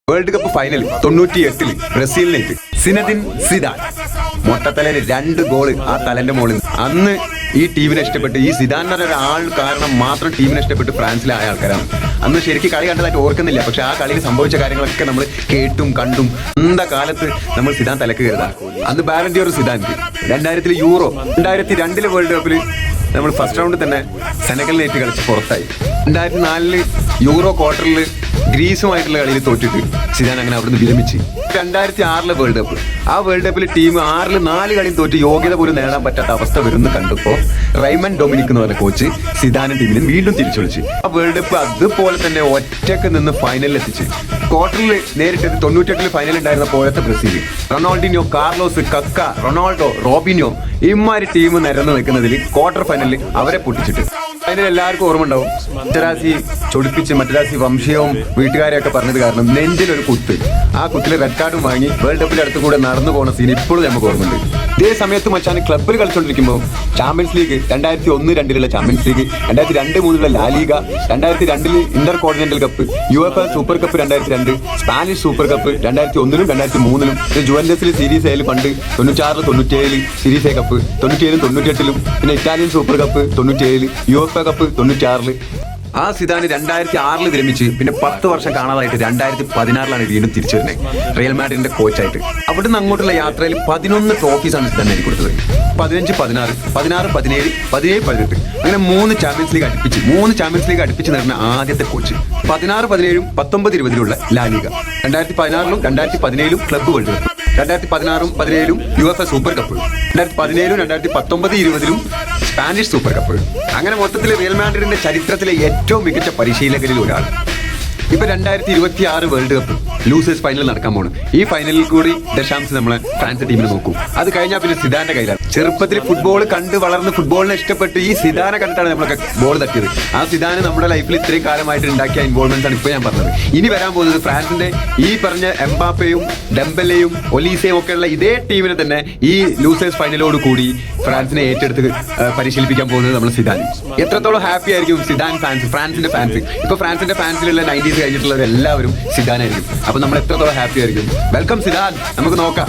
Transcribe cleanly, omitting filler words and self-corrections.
World cup final 98 ബ്രസീലിനേറ്റ് Zinedine Zidane മൊട്ടത്തലയിൽ 2 goal ആ തലന്റെ മുകളിൽ. അന്ന് ഈ ടീമിനെ ഇഷ്ടപ്പെട്ട് ഈ സിദാൻ എന്ന ഒരാൾ കാരണം മാത്രം ടീമിനെ ഇഷ്ടപ്പെട്ട് ഫ്രാൻസിലെ ആയ ആൾക്കാരാണ്. അന്ന് ശരിക്കും കളി കണ്ടതായിട്ട് ഓർക്കുന്നില്ല, പക്ഷെ ആ കളിയിൽ സംഭവിച്ച കാര്യങ്ങളൊക്കെ നമ്മൾ കേട്ടും കണ്ടും എന്താ കാലത്ത് നമ്മൾ സിദാൻ തലക്ക് കരുതാം. അന്ന് ബാലൻഡിയർ സിദാൻക്ക് 2000 യൂറോ, 2002 വേൾഡ് കപ്പിൽ നമ്മൾ ഫസ്റ്റ് റൗണ്ടിൽ തന്നെ സെനഗലിനേറ്റ് കളിച്ച് പുറത്തായി. 2004 യൂറോ ക്വാർട്ടറിൽ ഗ്രീസുമായിട്ടുള്ള കളിയിൽ തോറ്റിട്ട് സിദാൻ അങ്ങനെ അവിടുന്ന് വിരമിച്ച്. 2006 വേൾഡ് കപ്പ്, ആ വേൾഡ് കപ്പിൽ ടീം 4 കളിയും തോറ്റ് യോഗ്യത പോലും നേടാൻ പറ്റാത്ത അവസ്ഥ വരുന്ന കണ്ടപ്പോൾ റൈമൻ ഡൊമിനിക് എന്ന് പറഞ്ഞ കോച്ച് സിദാനും ടീമിനെ വീണ്ടും തിരിച്ചു വിളിച്ച് ആ വേൾഡ് കപ്പ് അതുപോലെ തന്നെ ഒറ്റക്ക് നിന്ന് ഫൈനലിൽ എത്തിച്ച്. ക്വാർട്ടറിൽ നേരിട്ടത് 98 ഫൈനൽ ഉണ്ടായിരുന്ന പോലത്തെ ബ്രസീൽ, റൊണാൾഡിനോ, കാർലോസ്, കക്ക, റൊണാൾഡോ, റോബിനോ ഇമാരി ടീം നിരന്ന് നിൽക്കുന്നതിൽ ക്വാർട്ടർ ഫൈനലിൽ അവരെ പൊട്ടിച്ചിട്ട്. ഫൈനൽ എല്ലാവർക്കും ഓർമ്മ ഉണ്ടാവും. മറ്റരാശി ചൊടിപ്പിച്ച് മറ്റരാശി വംശീയവും വീട്ടുകാരെയൊക്കെ പറഞ്ഞത് കാരണം നെഞ്ചിലൊരു കുത്ത്, ആ കുത്തിൽ റെഡ് കാർഡും വാങ്ങി വേൾഡ് കപ്പിന്റെ അടുത്ത് കൂടെ നടന്നു പോകുന്ന സീൻ ഇപ്പോഴും നമുക്ക് ഓർമ്മയുണ്ട്. ഇതേ സമയത്ത് മച്ചാൻ ക്ലബ്ബിൽ കളിച്ചുകൊണ്ടിരിക്കുമ്പോൾ Champions League 2001-2 Champions League, 2002-3 La Liga, 2002 intercontinental cup, UEFA super cup 2002, Spanish super cup 2001-ലും 2003-ലും, ജുവന്റസിൽ സീരീസ് എയിൽ പണ്ട് 96-97 സീരീസ് എ കപ്പ്, 97-98-ലും, പിന്നെ Italian super cup 97, UEFA cup 96. ആ സിദാന് 2006 വിരമിച്ച് പിന്നെ 10 വർഷം കാണാതായിട്ട് 2016 വീണ്ടും തിരിച്ചു വരുന്നത് റിയൽ മാഡ്രിഡിന്റെ കോച്ചായിട്ട്. അവിടുന്ന് അങ്ങോട്ടുള്ള യാത്രയിൽ 11 ട്രോഫീസാണ് സിദാൻ നേടി കൊടുത്തത്. 15-16, 16-17, 17-18 അങ്ങനെ 3 ചാമ്പ്യൻസ് ലീഗ് അടുപ്പിച്ച് നേടുന്ന ആദ്യത്തെ കോച്ച്. 16-17, 19-20 ലാലിഗ, 2016-ലും 2017-ലും club world cup, 2016-17 UEFA super cup, 2017-ലും 2019-20 സ്പാനിഷ് സൂപ്പർ കപ്പ്. അങ്ങനെ മൊത്തത്തിൽ റിയൽ മാഡ്രിഡിന്റെ ചരിത്രത്തിലെ ഏറ്റവും മികച്ച പരിശീലകരിൽ ഒരാൾ. ഇപ്പൊ 2026 വേൾഡ് കപ്പ് ലൂസേഴ്സ് ഫൈനൽ നടക്കാൻ പോണ്. ഈ ഫൈനലിൽ കൂടി ദശാംശം നമ്മളെ ഫ്രാൻസ് ടീമിനെ നോക്കും. അത് കഴിഞ്ഞാൽ പിന്നെ സിദാന്റെ കയ്യിലാണ്. ചെറുപ്പത്തിൽ ഫുട്ബോൾ കണ്ട് വളർന്ന് ഫുട്ബോളിനെ ഇഷ്ടപ്പെട്ട് ഈ സിദാനെ കണ്ടിട്ടാണ് നമ്മളൊക്കെ ബോൾ തട്ടിയത്. ആ സിദാന് നമ്മുടെ ലൈഫിൽ ഇത്രയും കാലമായിട്ട് ഉണ്ടാക്കിയ ഇൻവോൾവ്മെന്റ്സ് ആണ് ഇപ്പോൾ ഞാൻ പറഞ്ഞത്. ഇനി വരാൻ പോകുന്നത് ഫ്രാൻസിന്റെ ഈ പറഞ്ഞ എംബാപ്പയും ഡെംബലെയും ഒലീസയും ഒക്കെയുള്ള ഇതേ ടീമിനെ തന്നെ ഈ ലൂസേഴ്സ് ഫൈനലോട് കൂടി ഫ്രാൻസിനെ ഏറ്റെടുത്ത് പരിശീലിപ്പിക്കാൻ പോകുന്നത് നമ്മൾ സിദാൻ. എത്രത്തോളം ഹാപ്പി ആയിരിക്കും സിദാൻ ഫാൻസ്, ഫ്രാൻസിന്റെ ഫാൻസ്. ഇപ്പൊ ഫ്രാൻസിന്റെ ഫാൻസിലുള്ള 90s കഴിഞ്ഞിട്ടുള്ളവർ എല്ലാവരും സിദാനായിരിക്കും. അപ്പൊ നമ്മൾ എത്രത്തോളം ഹാപ്പി ആയിരിക്കും. വെൽക്കം സിദാൻ, നമുക്ക് നോക്കാം.